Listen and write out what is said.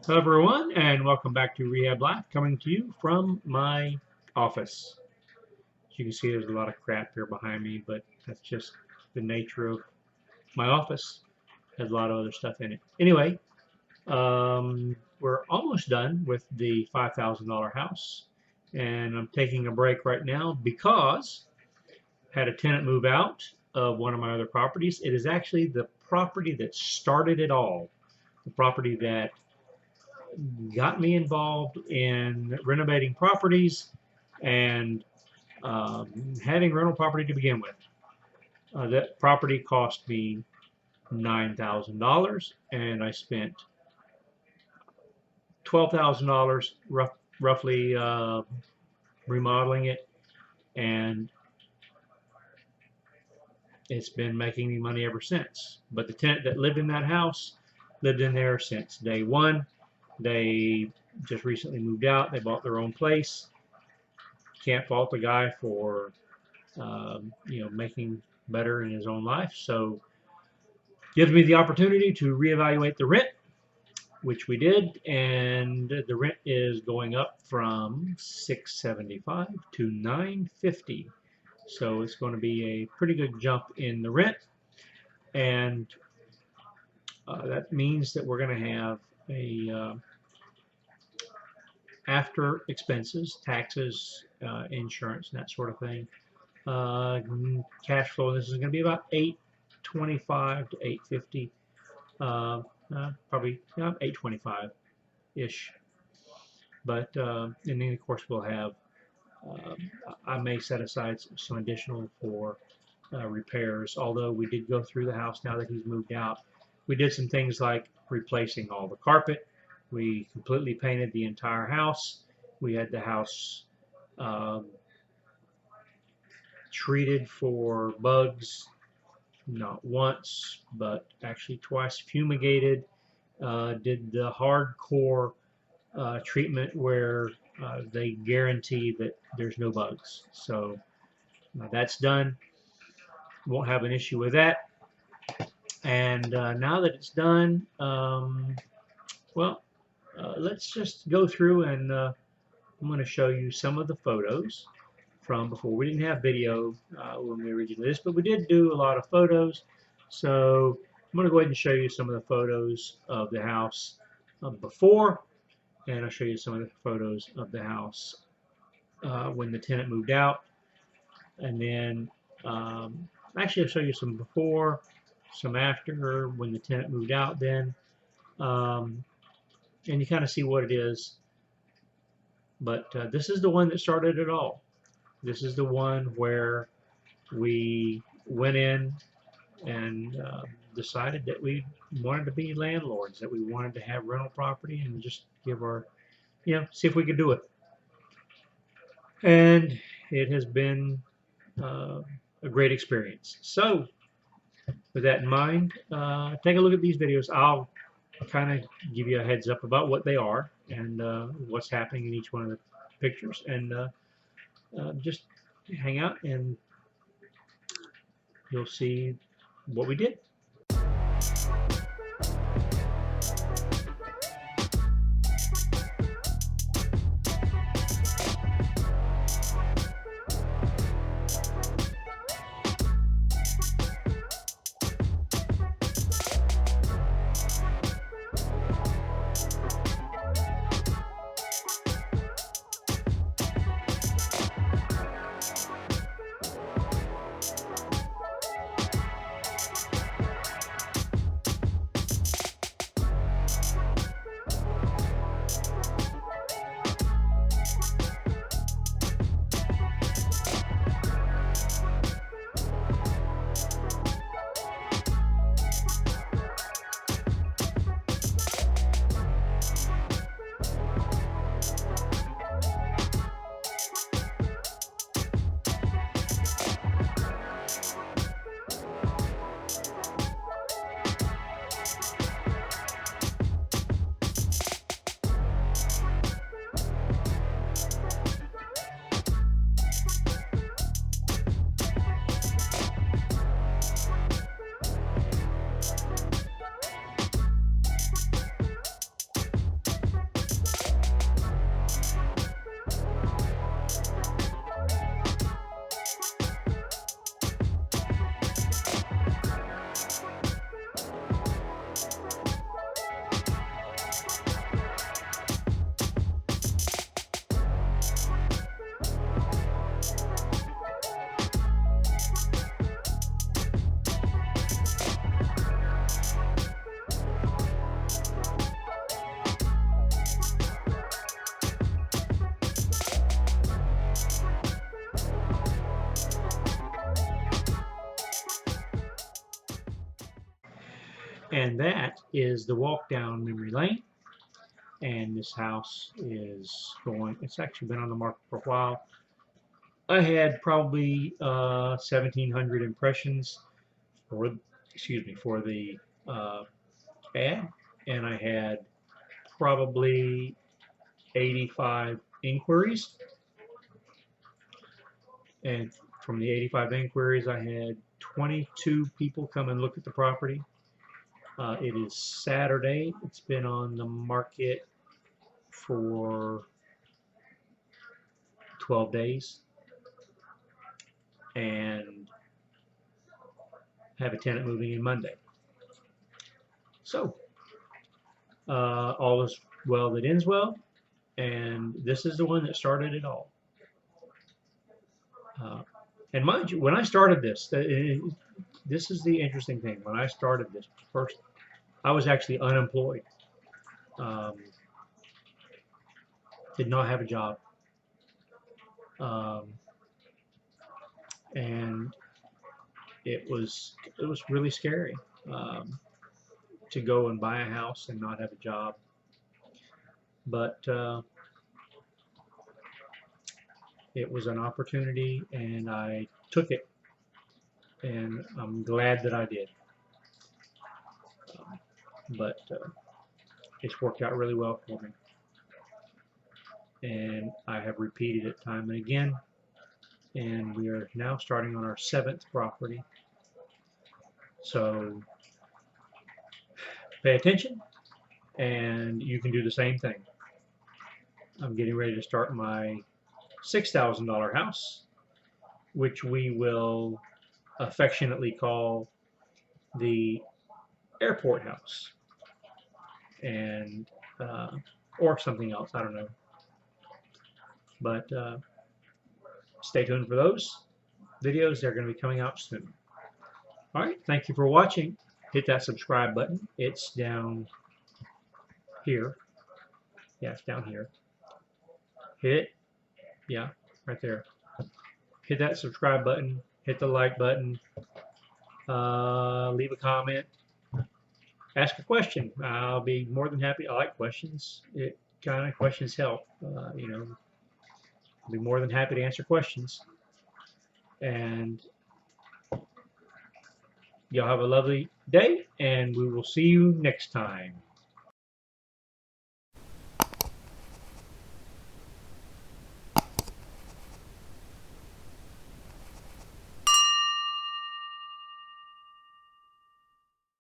Hello everyone and welcome back to Rehab Live, coming to you from my office. As you can see, there's a lot of crap here behind me, but that's just the nature of my office. It has a lot of other stuff in it. Anyway, we're almost done with the $5,000 house, and I'm taking a break right now because I had a tenant move out of one of my other properties. It is actually the property that started it all, the property that got me involved in renovating properties and having rental property to begin with. That property cost me $9,000, and I spent $12,000 roughly remodeling it, and it's been making me money ever since. But the tenant that lived in that house lived in there since day one. They just recently moved out. They bought their own place. Can't fault the guy for making better in his own life. So gives me the opportunity to reevaluate the rent, which we did, and the rent is going up from $675 to $950. So it's going to be a pretty good jump in the rent, and that means that we're going to have a after expenses, taxes, insurance, and that sort of thing. Cash flow. This is going to be about $825 to $850. Probably $825 ish. But and then of course we'll have. I may set aside some additional for repairs. Although we did go through the house now that he's moved out. We did some things like replacing all the carpet. We completely painted the entire house. We had the house treated for bugs, not once, but actually twice, fumigated. Did the hardcore treatment where they guarantee that there's no bugs. So that's done. Won't have an issue with that. And now that it's done, let's just go through and I'm going to show you some of the photos from before. We didn't have video when we originally did this, but we did do a lot of photos. So I'm going to go ahead and show you some of the photos of the house before, and I'll show you some of the photos of the house when the tenant moved out. And then actually I'll show you some before, some after when the tenant moved out then. And you kind of see what it is. But this is the one that started it all. This is the one where we went in and decided that we wanted to be landlords, that we wanted to have rental property and just give our, see if we could do it. And it has been a great experience. So with that in mind, take a look at these videos. I'll kind of give you a heads up about what they are and what's happening in each one of the pictures, and just hang out and you'll see what we did. And that is the walk down memory lane. And this house is going, it's actually been on the market for a while. I had probably 1,700 impressions for, excuse me, for the ad, and I had probably 85 inquiries. And from the 85 inquiries, I had 22 people come and look at the property. It is Saturday. It's been on the market for 12 days and have a tenant moving in Monday. So all is well that ends well, and this is the one that started it all. And mind you, when I started this, this is the interesting thing. When I started this first, I was actually unemployed. Did not have a job. And it was really scary to go and buy a house and not have a job. But it was an opportunity, and I took it, and I'm glad that I did. But it's worked out really well for me, and I have repeated it time and again, and we are now starting on our 7th property. So pay attention, and you can do the same thing. I'm getting ready to start my $6,000 house, which we will affectionately call the airport house, and or something else, I don't know. But stay tuned for those videos. They're going to be coming out soon. All right, thank you for watching. Hit that subscribe button. It's down here. Yeah, it's down here. Hit it. Yeah, right there. Hit that subscribe button. Hit the like button. Leave a comment. Ask a question. I'll be more than happy. I like questions. It kind of questions help. You know, I'll be more than happy to answer questions. And y'all have a lovely day, and we will see you next time.